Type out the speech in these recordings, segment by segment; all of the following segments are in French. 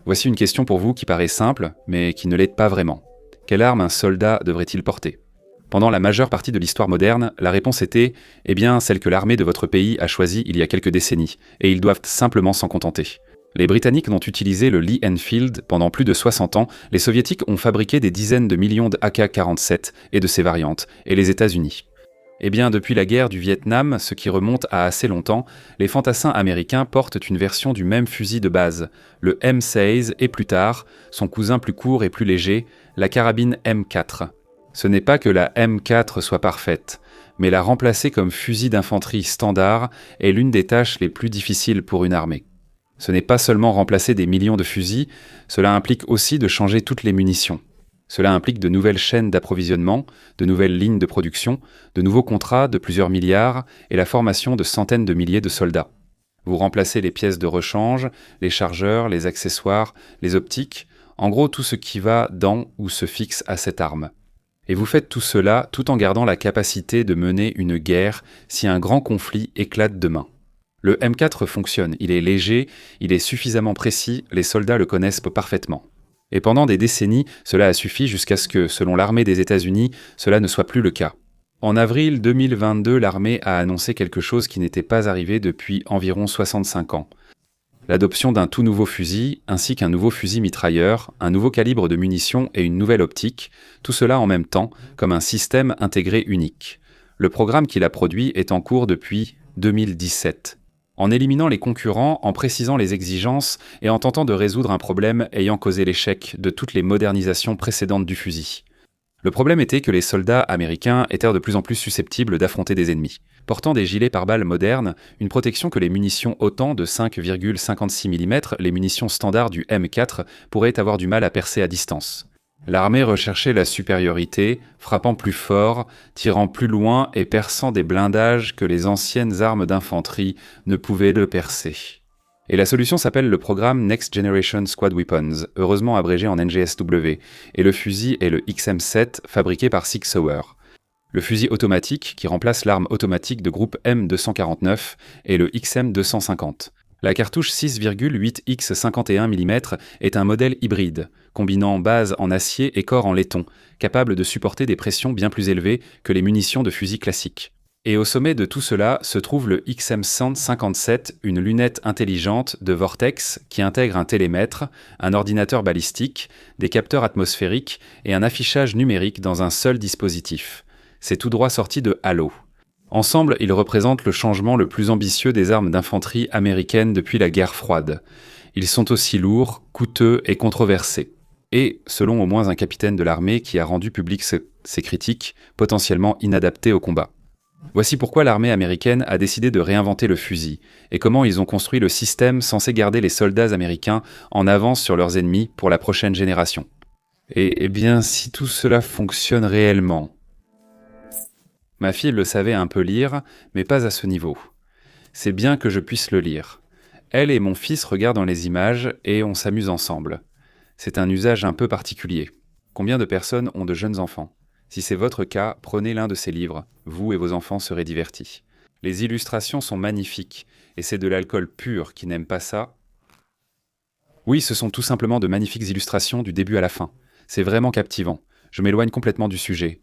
Voici une question pour vous qui paraît simple, mais qui ne l'est pas vraiment. Quelle arme un soldat devrait-il porter ? Pendant la majeure partie de l'histoire moderne, la réponse était « Eh bien, celle que l'armée de votre pays a choisie il y a quelques décennies, et ils doivent simplement s'en contenter. » Les Britanniques n'ont utilisé le Lee Enfield pendant plus de 60 ans, les Soviétiques ont fabriqué des dizaines de millions de AK-47 et de ses variantes, et les États-Unis. Eh bien, depuis la guerre du Vietnam, ce qui remonte à assez longtemps, les fantassins américains portent une version du même fusil de base, le M16 et plus tard, son cousin plus court et plus léger, la carabine M4. Ce n'est pas que la M4 soit parfaite, mais la remplacer comme fusil d'infanterie standard est l'une des tâches les plus difficiles pour une armée. Ce n'est pas seulement remplacer des millions de fusils, cela implique aussi de changer toutes les munitions. Cela implique de nouvelles chaînes d'approvisionnement, de nouvelles lignes de production, de nouveaux contrats de plusieurs milliards et la formation de centaines de milliers de soldats. Vous remplacez les pièces de rechange, les chargeurs, les accessoires, les optiques, en gros tout ce qui va dans ou se fixe à cette arme. Et vous faites tout cela tout en gardant la capacité de mener une guerre si un grand conflit éclate demain. Le M4 fonctionne, il est léger, il est suffisamment précis, les soldats le connaissent parfaitement. Et pendant des décennies, cela a suffi jusqu'à ce que, selon l'armée des États-Unis, cela ne soit plus le cas. En avril 2022, l'armée a annoncé quelque chose qui n'était pas arrivé depuis environ 65 ans. L'adoption d'un tout nouveau fusil, ainsi qu'un nouveau fusil mitrailleur, un nouveau calibre de munitions et une nouvelle optique, tout cela en même temps, comme un système intégré unique. Le programme qu'il a produit est en cours depuis 2017. En éliminant les concurrents, en précisant les exigences et en tentant de résoudre un problème ayant causé l'échec de toutes les modernisations précédentes du fusil. Le problème était que les soldats américains étaient de plus en plus susceptibles d'affronter des ennemis. Portant des gilets pare-balles modernes, une protection que les munitions OTAN de 5,56 mm, les munitions standards du M4, pourraient avoir du mal à percer à distance. L'armée recherchait la supériorité, frappant plus fort, tirant plus loin et perçant des blindages que les anciennes armes d'infanterie ne pouvaient le percer. Et la solution s'appelle le programme Next Generation Squad Weapons, heureusement abrégé en NGSW, et le fusil est le XM7 fabriqué par Sig Sauer. Le fusil automatique qui remplace l'arme automatique de groupe M249 est le XM250. La cartouche 6,8x 51 mm est un modèle hybride, combinant base en acier et corps en laiton, capable de supporter des pressions bien plus élevées que les munitions de fusil classiques. Et au sommet de tout cela se trouve le XM157, une lunette intelligente de Vortex qui intègre un télémètre, un ordinateur balistique, des capteurs atmosphériques et un affichage numérique dans un seul dispositif. C'est tout droit sorti de Halo. Ensemble, ils représentent le changement le plus ambitieux des armes d'infanterie américaines depuis la guerre froide. Ils sont aussi lourds, coûteux et controversés. Et, selon au moins un capitaine de l'armée qui a rendu public ses critiques, potentiellement inadaptés au combat. Voici pourquoi l'armée américaine a décidé de réinventer le fusil, et comment ils ont construit le système censé garder les soldats américains en avance sur leurs ennemis pour la prochaine génération. Et eh bien, si tout cela fonctionne réellement... Ma fille le savait un peu lire, mais pas à ce niveau. C'est bien que je puisse le lire. Elle et mon fils regardent dans les images et on s'amuse ensemble. C'est un usage un peu particulier. Combien de personnes ont de jeunes enfants ? Si c'est votre cas, prenez l'un de ces livres. Vous et vos enfants serez divertis. Les illustrations sont magnifiques, et c'est de l'alcool pur. Qui n'aime pas ça ? Oui, ce sont tout simplement de magnifiques illustrations du début à la fin. C'est vraiment captivant. Je m'éloigne complètement du sujet.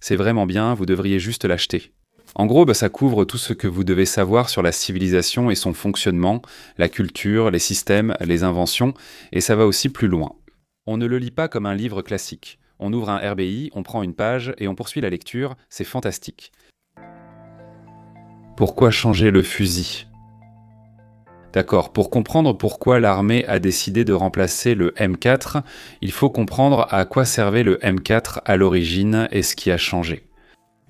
C'est vraiment bien, vous devriez juste l'acheter. En gros, ça couvre tout ce que vous devez savoir sur la civilisation et son fonctionnement, la culture, les systèmes, les inventions, et ça va aussi plus loin. On ne le lit pas comme un livre classique. On ouvre un RBI, on prend une page et on poursuit la lecture, c'est fantastique. Pourquoi changer le fusil ? D'accord, pour comprendre pourquoi l'armée a décidé de remplacer le M4, il faut comprendre à quoi servait le M4 à l'origine et ce qui a changé.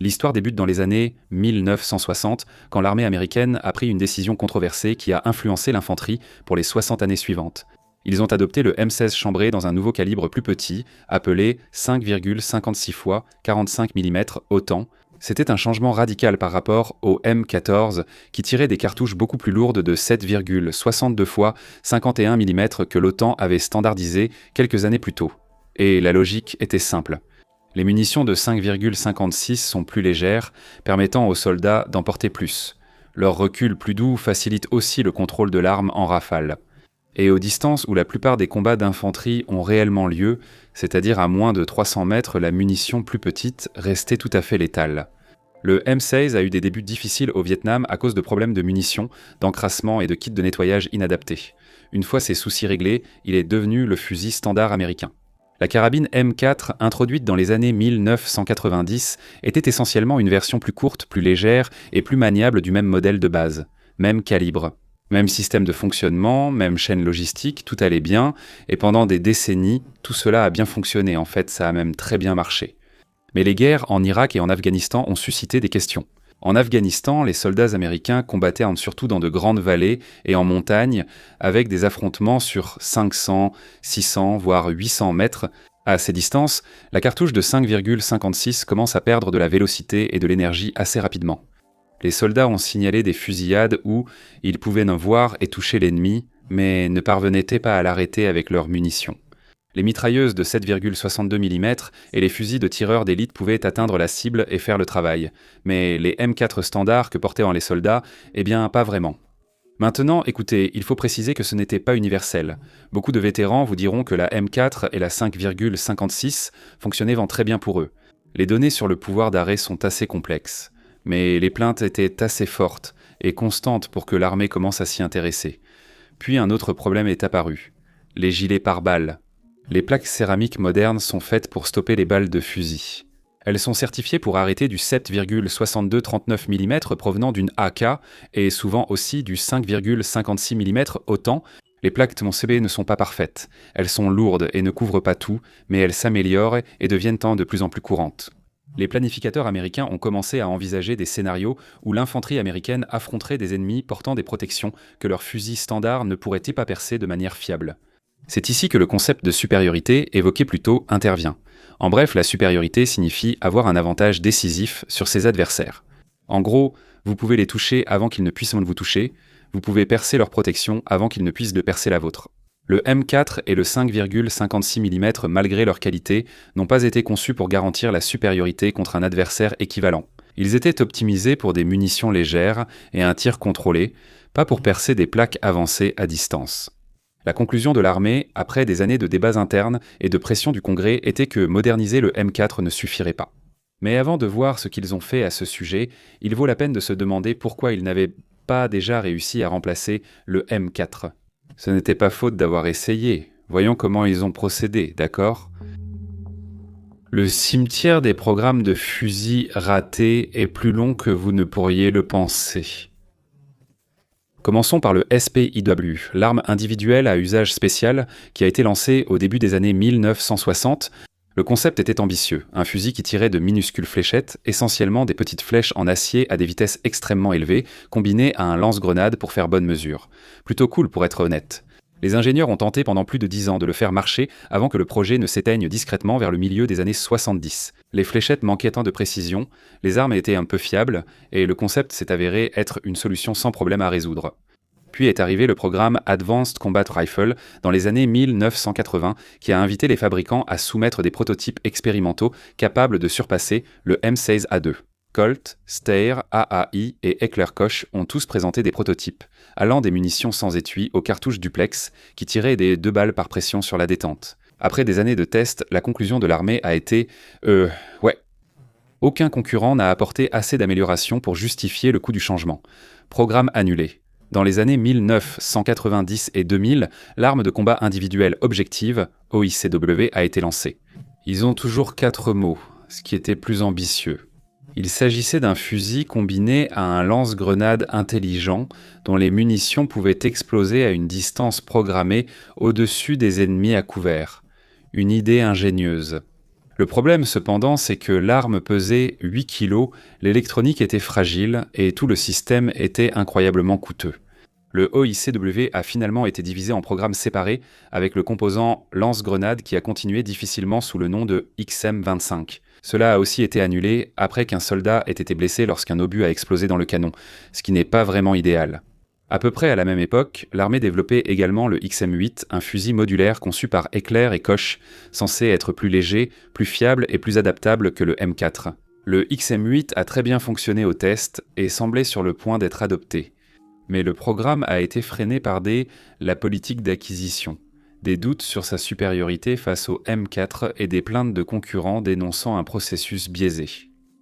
L'histoire débute dans les années 1960, quand l'armée américaine a pris une décision controversée qui a influencé l'infanterie pour les 60 années suivantes. Ils ont adopté le M16 chambré dans un nouveau calibre plus petit, appelé 5,56 x 45 mm OTAN. C'était un changement radical par rapport au M14 qui tirait des cartouches beaucoup plus lourdes de 7,62 x 51 mm que l'OTAN avait standardisé quelques années plus tôt. Et la logique était simple. Les munitions de 5,56 sont plus légères, permettant aux soldats d'en porter plus. Leur recul plus doux facilite aussi le contrôle de l'arme en rafale. Et aux distances où la plupart des combats d'infanterie ont réellement lieu, c'est-à-dire à moins de 300 mètres, la munition plus petite restait tout à fait létale. Le M16 a eu des débuts difficiles au Vietnam à cause de problèmes de munitions, d'encrassement et de kits de nettoyage inadaptés. Une fois ces soucis réglés, il est devenu le fusil standard américain. La carabine M4, introduite dans les années 1990, était essentiellement une version plus courte, plus légère et plus maniable du même modèle de base. Même calibre. Même système de fonctionnement, même chaîne logistique, tout allait bien, et pendant des décennies, tout cela a bien fonctionné, en fait, ça a même très bien marché. Mais les guerres en Irak et en Afghanistan ont suscité des questions. En Afghanistan, les soldats américains combattaient surtout dans de grandes vallées et en montagne, avec des affrontements sur 500, 600, voire 800 mètres. À ces distances, la cartouche de 5,56 commence à perdre de la vélocité et de l'énergie assez rapidement. Les soldats ont signalé des fusillades où ils pouvaient voir et toucher l'ennemi, mais ne parvenaient pas à l'arrêter avec leurs munitions. Les mitrailleuses de 7,62 mm et les fusils de tireurs d'élite pouvaient atteindre la cible et faire le travail, mais les M4 standards que portaient les soldats, eh bien pas vraiment. Maintenant, écoutez, il faut préciser que ce n'était pas universel. Beaucoup de vétérans vous diront que la M4 et la 5,56 fonctionnaient très bien pour eux. Les données sur le pouvoir d'arrêt sont assez complexes, mais les plaintes étaient assez fortes et constantes pour que l'armée commence à s'y intéresser. Puis un autre problème est apparu, les gilets pare-balles. Les plaques céramiques modernes sont faites pour stopper les balles de fusil. Elles sont certifiées pour arrêter du 7,62-39 mm provenant d'une AK et souvent aussi du 5,56 mm autant. Les plaques de mon CB ne sont pas parfaites. Elles sont lourdes et ne couvrent pas tout, mais elles s'améliorent et deviennent de plus en plus courantes. Les planificateurs américains ont commencé à envisager des scénarios où l'infanterie américaine affronterait des ennemis portant des protections que leurs fusils standards ne pourraient pas percer de manière fiable. C'est ici que le concept de supériorité, évoqué plus tôt, intervient. En bref, la supériorité signifie avoir un avantage décisif sur ses adversaires. En gros, vous pouvez les toucher avant qu'ils ne puissent vous toucher, vous pouvez percer leur protection avant qu'ils ne puissent de percer la vôtre. Le M4 et le 5,56 mm, malgré leur qualité, n'ont pas été conçus pour garantir la supériorité contre un adversaire équivalent. Ils étaient optimisés pour des munitions légères et un tir contrôlé, pas pour percer des plaques avancées à distance. La conclusion de l'armée, après des années de débats internes et de pression du Congrès, était que moderniser le M4 ne suffirait pas. Mais avant de voir ce qu'ils ont fait à ce sujet, il vaut la peine de se demander pourquoi ils n'avaient pas déjà réussi à remplacer le M4. Ce n'était pas faute d'avoir essayé. Voyons comment ils ont procédé, d'accord ? Le cimetière des programmes de fusils ratés est plus long que vous ne pourriez le penser. Commençons par le SPIW, l'arme individuelle à usage spécial qui a été lancée au début des années 1960. Le concept était ambitieux, un fusil qui tirait de minuscules fléchettes, essentiellement des petites flèches en acier à des vitesses extrêmement élevées, combinées à un lance-grenade pour faire bonne mesure. Plutôt cool pour être honnête. Les ingénieurs ont tenté pendant plus de 10 ans de le faire marcher avant que le projet ne s'éteigne discrètement vers le milieu des années 70. Les fléchettes manquaient tant de précision, les armes étaient un peu fiables, et le concept s'est avéré être une solution sans problème à résoudre. Puis est arrivé le programme Advanced Combat Rifle dans les années 1980 qui a invité les fabricants à soumettre des prototypes expérimentaux capables de surpasser le M16A2. Colt, Steyr, AAI et Heckler-Koch ont tous présenté des prototypes, allant des munitions sans étui aux cartouches duplex qui tiraient des 2 balles par pression sur la détente. Après des années de tests, la conclusion de l'armée a été ouais. Aucun concurrent n'a apporté assez d'amélioration pour justifier le coût du changement. Programme annulé. Dans les années 1990 et 2000, l'arme de combat individuelle objective, OICW, a été lancée. Ils ont toujours 4 mots, ce qui était plus ambitieux. Il s'agissait d'un fusil combiné à un lance-grenade intelligent dont les munitions pouvaient exploser à une distance programmée au-dessus des ennemis à couvert. Une idée ingénieuse. Le problème cependant, c'est que l'arme pesait 8 kg, l'électronique était fragile et tout le système était incroyablement coûteux. Le OICW a finalement été divisé en programmes séparés avec le composant lance-grenade qui a continué difficilement sous le nom de XM25. Cela a aussi été annulé après qu'un soldat ait été blessé lorsqu'un obus a explosé dans le canon, ce qui n'est pas vraiment idéal. À peu près à la même époque, l'armée développait également le XM8, un fusil modulaire conçu par Heckler et Koch, censé être plus léger, plus fiable et plus adaptable que le M4. Le XM8 a très bien fonctionné au test et semblait sur le point d'être adopté. Mais le programme a été freiné par la politique d'acquisition, des doutes sur sa supériorité face au M4 et des plaintes de concurrents dénonçant un processus biaisé.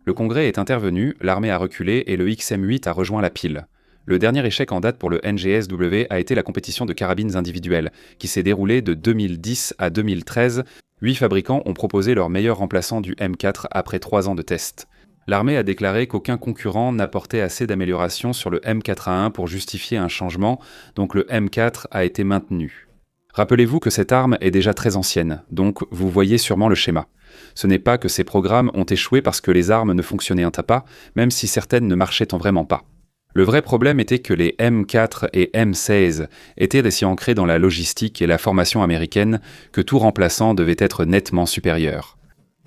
Le Congrès est intervenu, l'armée a reculé et le XM8 a rejoint la pile. Le dernier échec en date pour le NGSW a été la compétition de carabines individuelles, qui s'est déroulée de 2010 à 2013. 8 fabricants ont proposé leur meilleur remplaçant du M4 après 3 ans de tests. L'armée a déclaré qu'aucun concurrent n'apportait assez d'améliorations sur le M4A1 pour justifier un changement, donc le M4 a été maintenu. Rappelez-vous que cette arme est déjà très ancienne, donc vous voyez sûrement le schéma. Ce n'est pas que ces programmes ont échoué parce que les armes ne fonctionnaient pas, même si certaines ne marchaient vraiment pas. Le vrai problème était que les M4 et M16 étaient si ancrés dans la logistique et la formation américaine que tout remplaçant devait être nettement supérieur.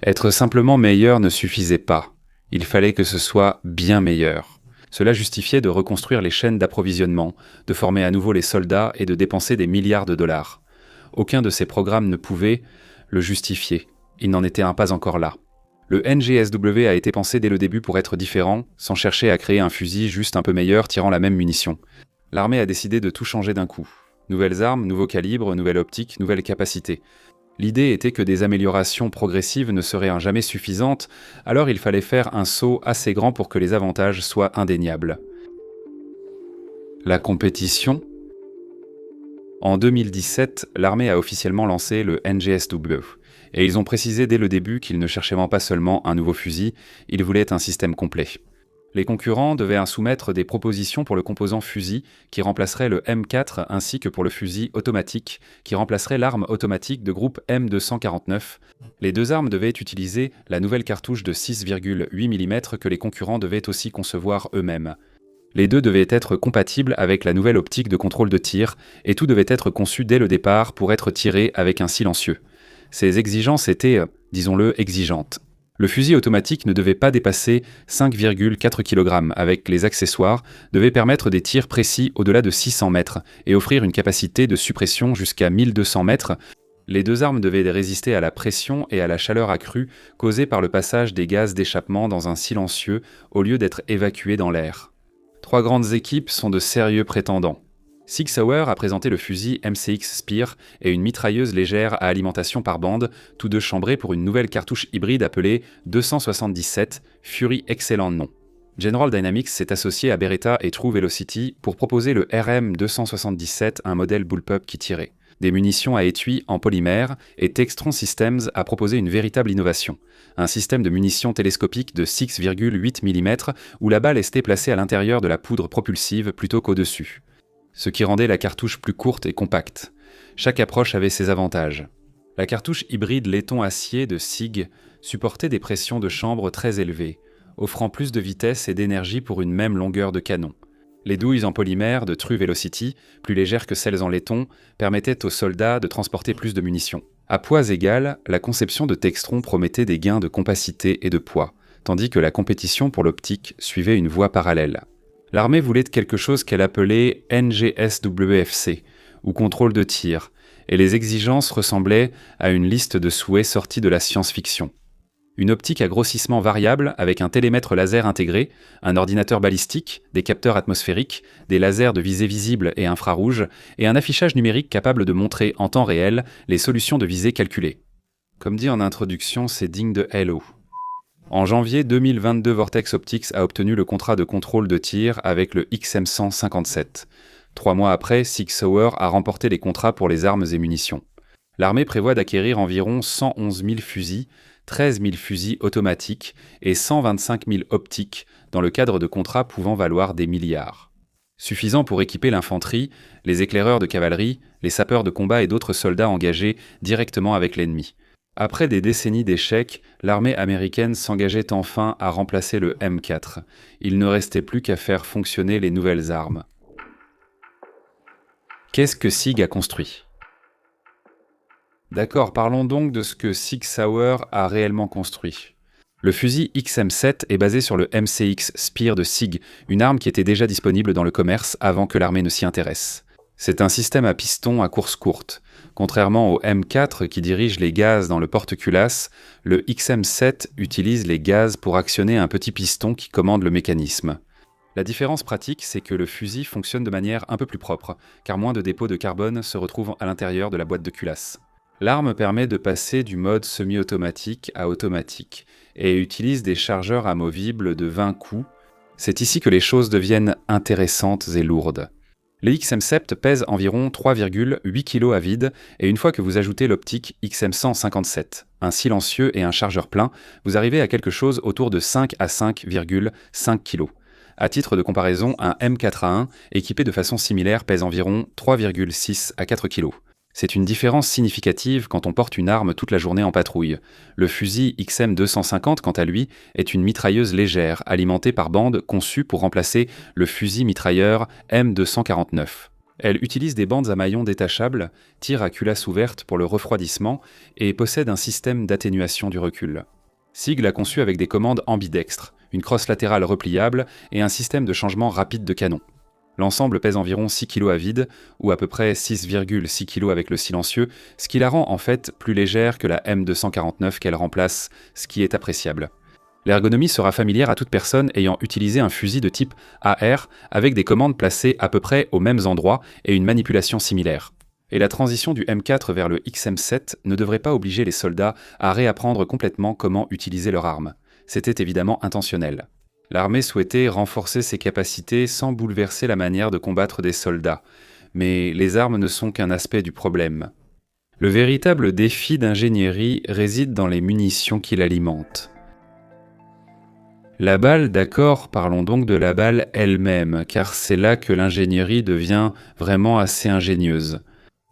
Être simplement meilleur ne suffisait pas. Il fallait que ce soit bien meilleur. Cela justifiait de reconstruire les chaînes d'approvisionnement, de former à nouveau les soldats et de dépenser des milliards de dollars. Aucun de ces programmes ne pouvait le justifier. Il n'en était pas encore là. Le NGSW a été pensé dès le début pour être différent, sans chercher à créer un fusil juste un peu meilleur tirant la même munition. L'armée a décidé de tout changer d'un coup. Nouvelles armes, nouveaux calibres, nouvelle optique, nouvelles capacités. L'idée était que des améliorations progressives ne seraient jamais suffisantes, alors il fallait faire un saut assez grand pour que les avantages soient indéniables. La compétition. En 2017, l'armée a officiellement lancé le NGSW, et ils ont précisé dès le début qu'ils ne cherchaient pas seulement un nouveau fusil, ils voulaient un système complet. Les concurrents devaient soumettre des propositions pour le composant fusil qui remplacerait le M4 ainsi que pour le fusil automatique qui remplacerait l'arme automatique de groupe M249. Les deux armes devaient utiliser la nouvelle cartouche de 6,8 mm que les concurrents devaient aussi concevoir eux-mêmes. Les deux devaient être compatibles avec la nouvelle optique de contrôle de tir et tout devait être conçu dès le départ pour être tiré avec un silencieux. Ces exigences étaient, disons-le, exigeantes. Le fusil automatique ne devait pas dépasser 5,4 kg avec les accessoires, devait permettre des tirs précis au-delà de 600 mètres et offrir une capacité de suppression jusqu'à 1200 mètres. Les deux armes devaient résister à la pression et à la chaleur accrue causée par le passage des gaz d'échappement dans un silencieux au lieu d'être évacués dans l'air. 3 grandes équipes sont de sérieux prétendants. Sig Sauer a présenté le fusil MCX Spear et une mitrailleuse légère à alimentation par bande, tous deux chambrés pour une nouvelle cartouche hybride appelée 277, Fury excellent nom. General Dynamics s'est associé à Beretta et True Velocity pour proposer le RM277, un modèle bullpup qui tirait. Des munitions à étui en polymère et Textron Systems a proposé une véritable innovation. Un système de munitions télescopique de 6,8 mm où la balle était placée à l'intérieur de la poudre propulsive plutôt qu'au-dessus. Ce qui rendait la cartouche plus courte et compacte. Chaque approche avait ses avantages. La cartouche hybride laiton-acier de SIG supportait des pressions de chambre très élevées, offrant plus de vitesse et d'énergie pour une même longueur de canon. Les douilles en polymère de True Velocity, plus légères que celles en laiton, permettaient aux soldats de transporter plus de munitions. À poids égal, la conception de Textron promettait des gains de compacité et de poids, tandis que la compétition pour l'optique suivait une voie parallèle. L'armée voulait quelque chose qu'elle appelait NGSWFC, ou contrôle de tir, et les exigences ressemblaient à une liste de souhaits sortis de la science-fiction. Une optique à grossissement variable avec un télémètre laser intégré, un ordinateur balistique, des capteurs atmosphériques, des lasers de visée visible et infrarouge, et un affichage numérique capable de montrer en temps réel les solutions de visée calculées. Comme dit en introduction, c'est digne de Halo. En janvier 2022, Vortex Optics a obtenu le contrat de contrôle de tir avec le XM157. 3 mois après, Sig Sauer a remporté les contrats pour les armes et munitions. L'armée prévoit d'acquérir environ 111 000 fusils, 13 000 fusils automatiques et 125 000 optiques dans le cadre de contrats pouvant valoir des milliards. Suffisant pour équiper l'infanterie, les éclaireurs de cavalerie, les sapeurs de combat et d'autres soldats engagés directement avec l'ennemi. Après des décennies d'échecs, l'armée américaine s'engageait enfin à remplacer le M4. Il ne restait plus qu'à faire fonctionner les nouvelles armes. Qu'est-ce que SIG a construit ? D'accord, parlons donc de ce que Sig Sauer a réellement construit. Le fusil XM7 est basé sur le MCX Spear de SIG, une arme qui était déjà disponible dans le commerce avant que l'armée ne s'y intéresse. C'est un système à piston à course courte. Contrairement au M4 qui dirige les gaz dans le porte-culasse, le XM7 utilise les gaz pour actionner un petit piston qui commande le mécanisme. La différence pratique, c'est que le fusil fonctionne de manière un peu plus propre, car moins de dépôts de carbone se retrouvent à l'intérieur de la boîte de culasse. L'arme permet de passer du mode semi-automatique à automatique, et utilise des chargeurs amovibles de 20 coups. C'est ici que les choses deviennent intéressantes et lourdes. Les XM7 pèsent environ 3,8 kg à vide, et une fois que vous ajoutez l'optique XM157, un silencieux et un chargeur plein, vous arrivez à quelque chose autour de 5 à 5,5 kg. À titre de comparaison, un M4A1 équipé de façon similaire pèse environ 3,6 à 4 kg. C'est une différence significative quand on porte une arme toute la journée en patrouille. Le fusil XM250, quant à lui, est une mitrailleuse légère, alimentée par bande conçue pour remplacer le fusil mitrailleur M249. Elle utilise des bandes à maillon détachables, tire à culasse ouverte pour le refroidissement et possède un système d'atténuation du recul. SIG l'a conçu avec des commandes ambidextres, une crosse latérale repliable et un système de changement rapide de canon. L'ensemble pèse environ 6 kg à vide, ou à peu près 6,6 kg avec le silencieux, ce qui la rend en fait plus légère que la M249 qu'elle remplace, ce qui est appréciable. L'ergonomie sera familière à toute personne ayant utilisé un fusil de type AR avec des commandes placées à peu près aux mêmes endroits et une manipulation similaire. Et la transition du M4 vers le XM7 ne devrait pas obliger les soldats à réapprendre complètement comment utiliser leur arme. C'était évidemment intentionnel. L'armée souhaitait renforcer ses capacités sans bouleverser la manière de combattre des soldats. Mais les armes ne sont qu'un aspect du problème. Le véritable défi d'ingénierie réside dans les munitions qui l'alimentent. La balle, d'accord, parlons donc de la balle elle-même, car c'est là que l'ingénierie devient vraiment assez ingénieuse.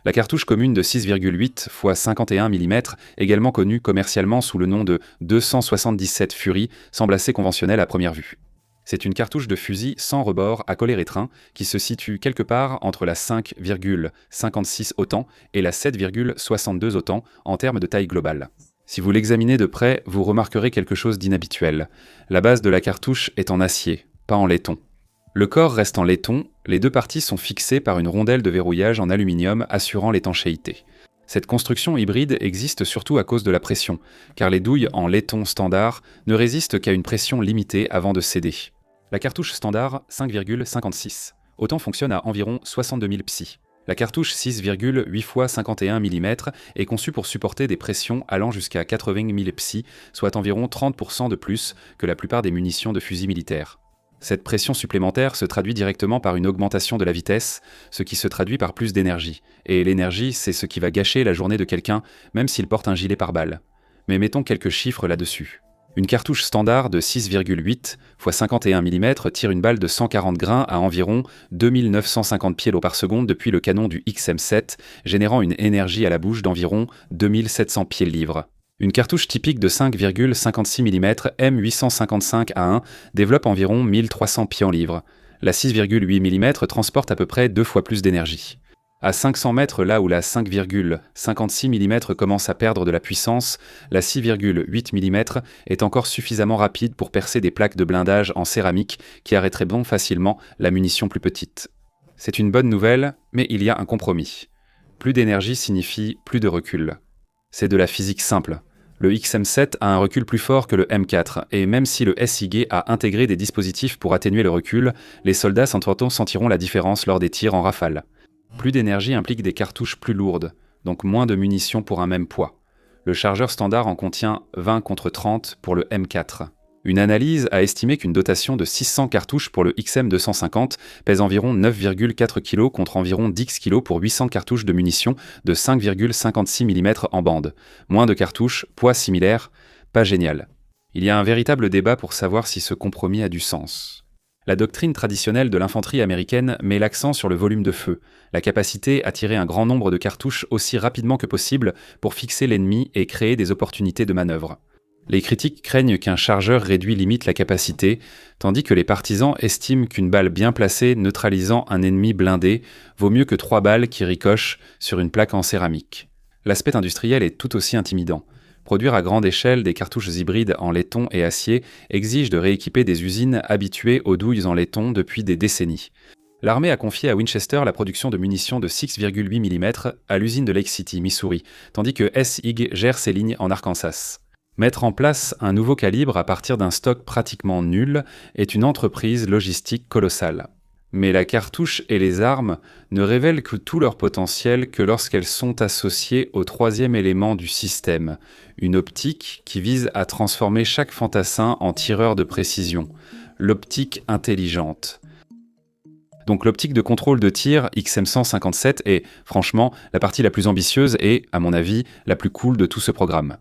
La cartouche commune de 6,8 x 51 mm, également connue commercialement sous le nom de 277 Fury, semble assez conventionnelle à première vue. C'est une cartouche de fusil sans rebord à collet rétreint qui se situe quelque part entre la 5,56 autant et la 7,62 autant en termes de taille globale. Si vous l'examinez de près, vous remarquerez quelque chose d'inhabituel. La base de la cartouche est en acier, pas en laiton. Le corps reste en laiton, les deux parties sont fixées par une rondelle de verrouillage en aluminium assurant l'étanchéité. Cette construction hybride existe surtout à cause de la pression, car les douilles en laiton standard ne résistent qu'à une pression limitée avant de céder. La cartouche standard 5,56. Autant fonctionne à environ 62 000 psi. La cartouche 6,8 x 51 mm est conçue pour supporter des pressions allant jusqu'à 80 000 psi, soit environ 30% de plus que la plupart des munitions de fusil militaires. Cette pression supplémentaire se traduit directement par une augmentation de la vitesse, ce qui se traduit par plus d'énergie. Et l'énergie, c'est ce qui va gâcher la journée de quelqu'un, même s'il porte un gilet pare-balles. Mais mettons quelques chiffres là-dessus. Une cartouche standard de 6,8 x 51 mm tire une balle de 140 grains à environ 2950 pieds par seconde depuis le canon du XM7, générant une énergie à la bouche d'environ 2700 pieds-livres. Une cartouche typique de 5,56 mm M855A1 développe environ 1300 pieds-en-livres. La 6,8 mm transporte à peu près 2 fois plus d'énergie. À 500 mètres, là où la 5,56 mm commence à perdre de la puissance, la 6,8 mm est encore suffisamment rapide pour percer des plaques de blindage en céramique qui arrêteraient bon facilement la munition plus petite. C'est une bonne nouvelle, mais il y a un compromis. Plus d'énergie signifie plus de recul. C'est de la physique simple. Le XM7 a un recul plus fort que le M4, et même si le SIG a intégré des dispositifs pour atténuer le recul, les soldats sentiront la différence lors des tirs en rafale. Plus d'énergie implique des cartouches plus lourdes, donc moins de munitions pour un même poids. Le chargeur standard en contient 20 contre 30 pour le M4. Une analyse a estimé qu'une dotation de 600 cartouches pour le XM250 pèse environ 9,4 kg contre environ 10 kg pour 800 cartouches de munitions de 5,56 mm en bande. Moins de cartouches, poids similaire, pas génial. Il y a un véritable débat pour savoir si ce compromis a du sens. La doctrine traditionnelle de l'infanterie américaine met l'accent sur le volume de feu, la capacité à tirer un grand nombre de cartouches aussi rapidement que possible pour fixer l'ennemi et créer des opportunités de manœuvre. Les critiques craignent qu'un chargeur réduit limite la capacité, tandis que les partisans estiment qu'une balle bien placée neutralisant un ennemi blindé vaut mieux que 3 balles qui ricochent sur une plaque en céramique. L'aspect industriel est tout aussi intimidant. Produire à grande échelle des cartouches hybrides en laiton et acier exige de rééquiper des usines habituées aux douilles en laiton depuis des décennies. L'armée a confié à Winchester la production de munitions de 6,8 mm à l'usine de Lake City, Missouri, tandis que SIG gère ses lignes en Arkansas. Mettre en place un nouveau calibre à partir d'un stock pratiquement nul est une entreprise logistique colossale. Mais la cartouche et les armes ne révèlent que tout leur potentiel que lorsqu'elles sont associées au troisième élément du système, une optique qui vise à transformer chaque fantassin en tireur de précision, l'optique intelligente. Donc l'optique de contrôle de tir XM157 est, franchement, la partie la plus ambitieuse et, à mon avis, la plus cool de tout ce programme.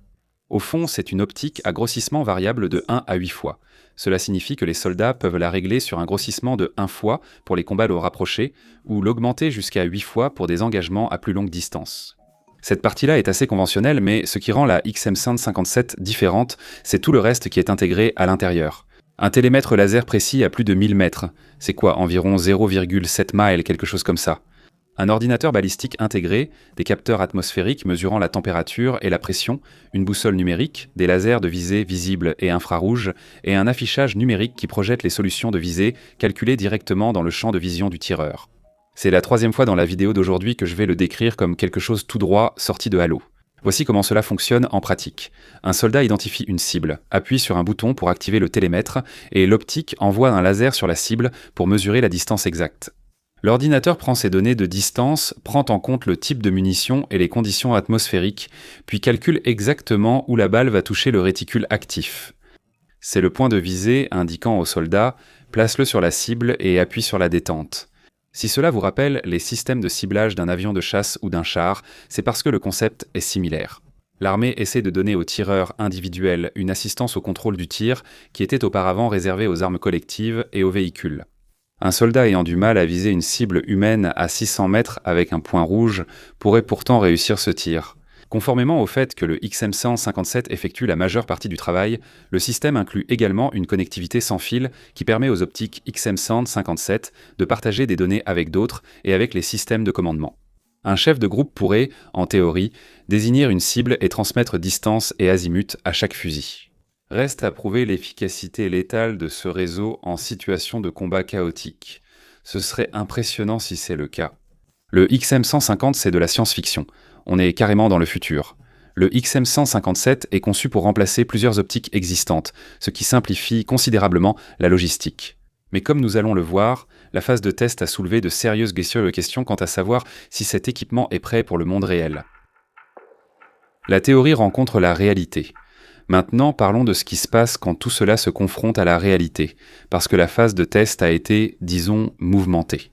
Au fond, c'est une optique à grossissement variable de 1 à 8 fois. Cela signifie que les soldats peuvent la régler sur un grossissement de 1 fois pour les combats au rapproché, ou l'augmenter jusqu'à 8 fois pour des engagements à plus longue distance. Cette partie-là est assez conventionnelle, mais ce qui rend la XM157 différente, c'est tout le reste qui est intégré à l'intérieur. Un télémètre laser précis à plus de 1000 mètres, c'est quoi, environ 0,7 miles, quelque chose comme ça. Un ordinateur balistique intégré, des capteurs atmosphériques mesurant la température et la pression, une boussole numérique, des lasers de visée visibles et infrarouges, et un affichage numérique qui projette les solutions de visée calculées directement dans le champ de vision du tireur. C'est la 3e fois dans la vidéo d'aujourd'hui que je vais le décrire comme quelque chose tout droit sorti de Halo. Voici comment cela fonctionne en pratique. Un soldat identifie une cible, appuie sur un bouton pour activer le télémètre, et l'optique envoie un laser sur la cible pour mesurer la distance exacte. L'ordinateur prend ces données de distance, prend en compte le type de munition et les conditions atmosphériques, puis calcule exactement où la balle va toucher le réticule actif. C'est le point de visée indiquant au soldat « place-le sur la cible et appuie sur la détente ». Si cela vous rappelle les systèmes de ciblage d'un avion de chasse ou d'un char, c'est parce que le concept est similaire. L'armée essaie de donner aux tireurs individuels une assistance au contrôle du tir qui était auparavant réservée aux armes collectives et aux véhicules. Un soldat ayant du mal à viser une cible humaine à 600 mètres avec un point rouge pourrait pourtant réussir ce tir. Conformément au fait que le XM157 effectue la majeure partie du travail, le système inclut également une connectivité sans fil qui permet aux optiques XM157 de partager des données avec d'autres et avec les systèmes de commandement. Un chef de groupe pourrait, en théorie, désigner une cible et transmettre distance et azimut à chaque fusil. Reste à prouver l'efficacité létale de ce réseau en situation de combat chaotique. Ce serait impressionnant si c'est le cas. Le XM150, c'est de la science-fiction. On est carrément dans le futur. Le XM157 est conçu pour remplacer plusieurs optiques existantes, ce qui simplifie considérablement la logistique. Mais comme nous allons le voir, la phase de test a soulevé de sérieuses questions quant à savoir si cet équipement est prêt pour le monde réel. La théorie rencontre la réalité. Maintenant, parlons de ce qui se passe quand tout cela se confronte à la réalité, parce que la phase de test a été, disons, mouvementée.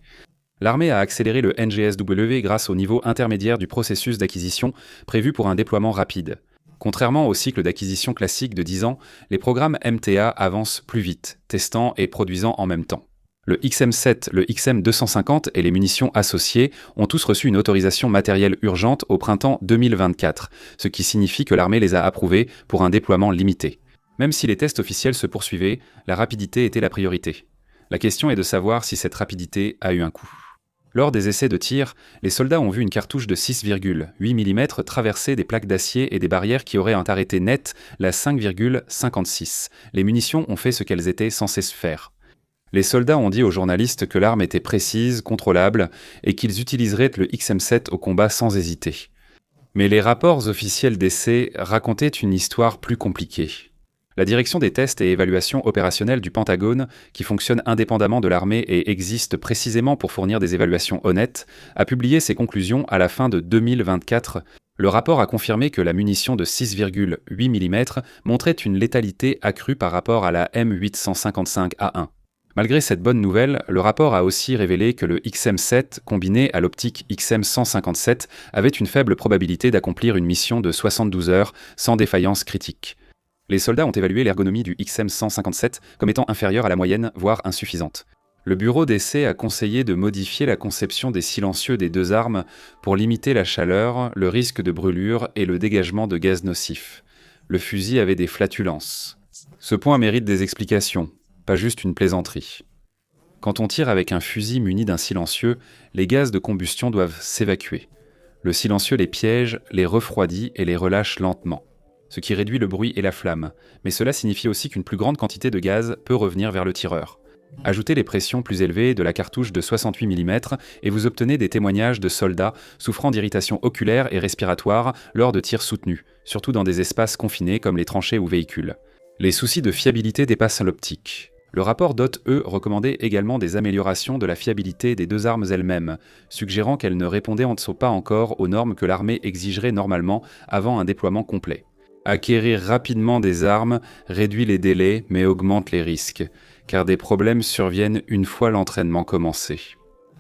L'armée a accéléré le NGSW grâce au niveau intermédiaire du processus d'acquisition prévu pour un déploiement rapide. Contrairement au cycle d'acquisition classique de 10 ans, les programmes MTA avancent plus vite, testant et produisant en même temps. Le XM7, le XM250 et les munitions associées ont tous reçu une autorisation matérielle urgente au printemps 2024, ce qui signifie que l'armée les a approuvés pour un déploiement limité. Même si les tests officiels se poursuivaient, la rapidité était la priorité. La question est de savoir si cette rapidité a eu un coût. Lors des essais de tir, les soldats ont vu une cartouche de 6,8 mm traverser des plaques d'acier et des barrières qui auraient arrêté net la 5,56. Les munitions ont fait ce qu'elles étaient censées faire. Les soldats ont dit aux journalistes que l'arme était précise, contrôlable, et qu'ils utiliseraient le XM7 au combat sans hésiter. Mais les rapports officiels d'essai racontaient une histoire plus compliquée. La direction des tests et évaluations opérationnelles du Pentagone, qui fonctionne indépendamment de l'armée et existe précisément pour fournir des évaluations honnêtes, a publié ses conclusions à la fin de 2024. Le rapport a confirmé que la munition de 6,8 mm montrait une létalité accrue par rapport à la M855A1. Malgré cette bonne nouvelle, le rapport a aussi révélé que le XM7, combiné à l'optique XM157, avait une faible probabilité d'accomplir une mission de 72 heures sans défaillance critique. Les soldats ont évalué l'ergonomie du XM157 comme étant inférieure à la moyenne, voire insuffisante. Le bureau d'essai a conseillé de modifier la conception des silencieux des deux armes pour limiter la chaleur, le risque de brûlure et le dégagement de gaz nocifs. Le fusil avait des flatulences. Ce point mérite des explications, pas juste une plaisanterie. Quand on tire avec un fusil muni d'un silencieux, les gaz de combustion doivent s'évacuer. Le silencieux les piège, les refroidit et les relâche lentement, ce qui réduit le bruit et la flamme, mais cela signifie aussi qu'une plus grande quantité de gaz peut revenir vers le tireur. Ajoutez les pressions plus élevées de la cartouche de 68 mm et vous obtenez des témoignages de soldats souffrant d'irritations oculaires et respiratoires lors de tirs soutenus, surtout dans des espaces confinés comme les tranchées ou véhicules. Les soucis de fiabilité dépassent l'optique. Le rapport DOT, recommandait également des améliorations de la fiabilité des deux armes elles-mêmes, suggérant qu'elles ne répondaient pas encore aux normes que l'armée exigerait normalement avant un déploiement complet. Acquérir rapidement des armes réduit les délais mais augmente les risques, car des problèmes surviennent une fois l'entraînement commencé.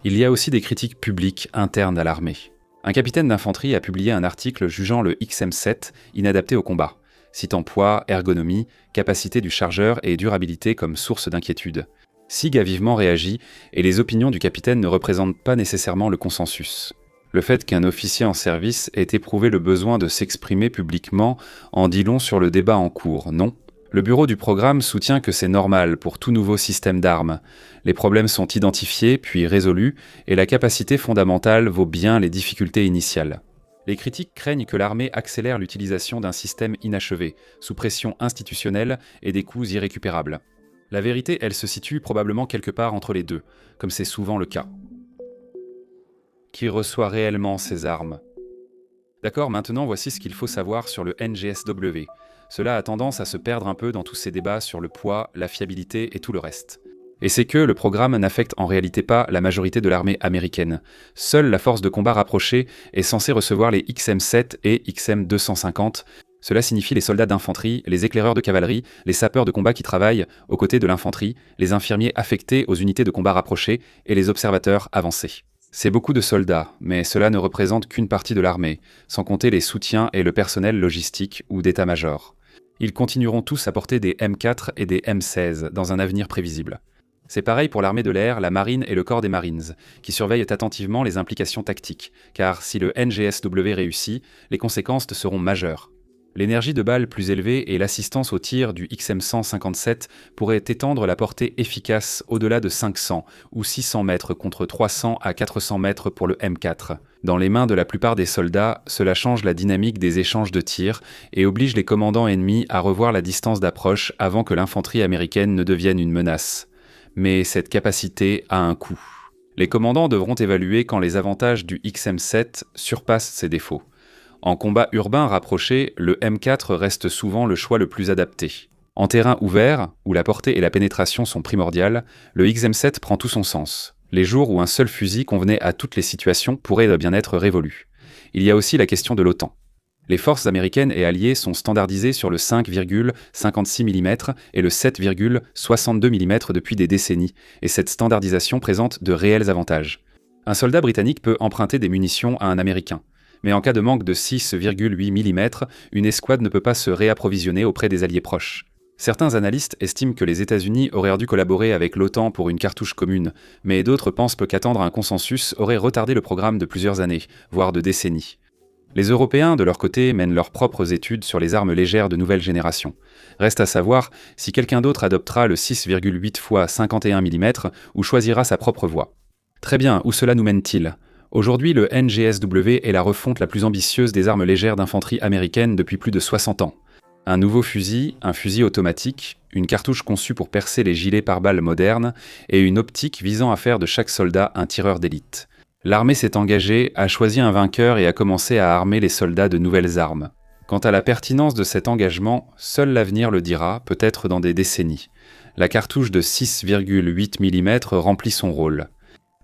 Il y a aussi des critiques publiques internes à l'armée. Un capitaine d'infanterie a publié un article jugeant le XM7 inadapté au combat, citant poids, ergonomie, capacité du chargeur et durabilité comme source d'inquiétude. SIG a vivement réagi, et les opinions du capitaine ne représentent pas nécessairement le consensus. Le fait qu'un officier en service ait éprouvé le besoin de s'exprimer publiquement en dit long sur le débat en cours, non ? Le bureau du programme soutient que c'est normal pour tout nouveau système d'armes. Les problèmes sont identifiés puis résolus, et la capacité fondamentale vaut bien les difficultés initiales. Les critiques craignent que l'armée accélère l'utilisation d'un système inachevé, sous pression institutionnelle et des coûts irrécupérables. La vérité, elle se situe probablement quelque part entre les deux, comme c'est souvent le cas. Qui reçoit réellement ces armes ? D'accord, maintenant voici ce qu'il faut savoir sur le NGSW. Cela a tendance à se perdre un peu dans tous ces débats sur le poids, la fiabilité et tout le reste. Et c'est que le programme n'affecte en réalité pas la majorité de l'armée américaine. Seule la force de combat rapprochée est censée recevoir les XM7 et XM250. Cela signifie les soldats d'infanterie, les éclaireurs de cavalerie, les sapeurs de combat qui travaillent aux côtés de l'infanterie, les infirmiers affectés aux unités de combat rapprochées et les observateurs avancés. C'est beaucoup de soldats, mais cela ne représente qu'une partie de l'armée, sans compter les soutiens et le personnel logistique ou d'état-major. Ils continueront tous à porter des M4 et des M16 dans un avenir prévisible. C'est pareil pour l'armée de l'air, la marine et le corps des Marines, qui surveillent attentivement les implications tactiques, car si le NGSW réussit, les conséquences seront majeures. L'énergie de balle plus élevée et l'assistance au tir du XM157 pourraient étendre la portée efficace au-delà de 500 ou 600 mètres contre 300 à 400 mètres pour le M4. Dans les mains de la plupart des soldats, cela change la dynamique des échanges de tirs et oblige les commandants ennemis à revoir la distance d'approche avant que l'infanterie américaine ne devienne une menace. Mais cette capacité a un coût. Les commandants devront évaluer quand les avantages du XM7 surpassent ses défauts. En combat urbain rapproché, le M4 reste souvent le choix le plus adapté. En terrain ouvert, où la portée et la pénétration sont primordiales, le XM7 prend tout son sens. Les jours où un seul fusil convenait à toutes les situations pourraient bien être révolus. Il y a aussi la question de l'OTAN. Les forces américaines et alliées sont standardisées sur le 5,56 mm et le 7,62 mm depuis des décennies, et cette standardisation présente de réels avantages. Un soldat britannique peut emprunter des munitions à un Américain. Mais en cas de manque de 6,8 mm, une escouade ne peut pas se réapprovisionner auprès des alliés proches. Certains analystes estiment que les États-Unis auraient dû collaborer avec l'OTAN pour une cartouche commune, mais d'autres pensent qu'attendre un consensus aurait retardé le programme de plusieurs années, voire de décennies. Les Européens, de leur côté, mènent leurs propres études sur les armes légères de nouvelle génération. Reste à savoir si quelqu'un d'autre adoptera le 6,8 x 51 mm ou choisira sa propre voie. Très bien, où cela nous mène-t-il ? Aujourd'hui, le NGSW est la refonte la plus ambitieuse des armes légères d'infanterie américaines depuis plus de 60 ans. Un nouveau fusil, un fusil automatique, une cartouche conçue pour percer les gilets pare-balles modernes et une optique visant à faire de chaque soldat un tireur d'élite. L'armée s'est engagée, a choisi un vainqueur et a commencé à armer les soldats de nouvelles armes. Quant à la pertinence de cet engagement, seul l'avenir le dira, peut-être dans des décennies. La cartouche de 6,8 mm remplit son rôle.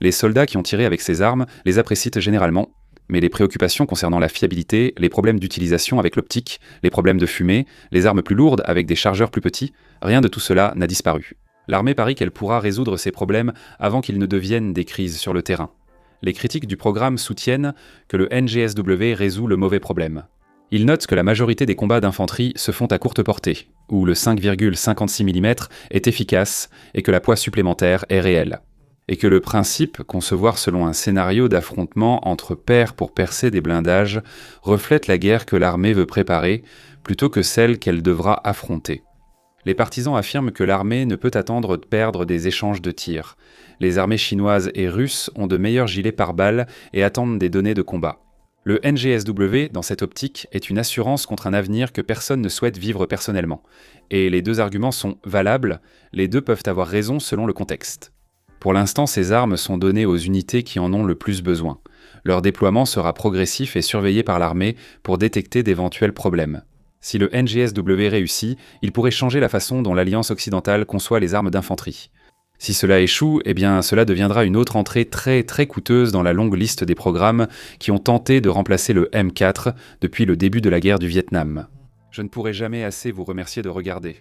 Les soldats qui ont tiré avec ces armes les apprécient généralement, mais les préoccupations concernant la fiabilité, les problèmes d'utilisation avec l'optique, les problèmes de fumée, les armes plus lourdes avec des chargeurs plus petits, rien de tout cela n'a disparu. L'armée parie qu'elle pourra résoudre ces problèmes avant qu'ils ne deviennent des crises sur le terrain. Les critiques du programme soutiennent que le NGSW résout le mauvais problème. Ils notent que la majorité des combats d'infanterie se font à courte portée, où le 5,56 mm est efficace et que la poids supplémentaire est réelle. Et que le principe, concevoir selon un scénario d'affrontement entre pairs pour percer des blindages, reflète la guerre que l'armée veut préparer, plutôt que celle qu'elle devra affronter. Les partisans affirment que l'armée ne peut attendre de perdre des échanges de tirs. Les armées chinoises et russes ont de meilleurs gilets pare-balles et attendent des données de combat. Le NGSW, dans cette optique, est une assurance contre un avenir que personne ne souhaite vivre personnellement. Et les deux arguments sont valables, les deux peuvent avoir raison selon le contexte. Pour l'instant, ces armes sont données aux unités qui en ont le plus besoin. Leur déploiement sera progressif et surveillé par l'armée pour détecter d'éventuels problèmes. Si le NGSW réussit, il pourrait changer la façon dont l'Alliance occidentale conçoit les armes d'infanterie. Si cela échoue, eh bien cela deviendra une autre entrée très coûteuse dans la longue liste des programmes qui ont tenté de remplacer le M4 depuis le début de la guerre du Vietnam. Je ne pourrai jamais assez vous remercier de regarder.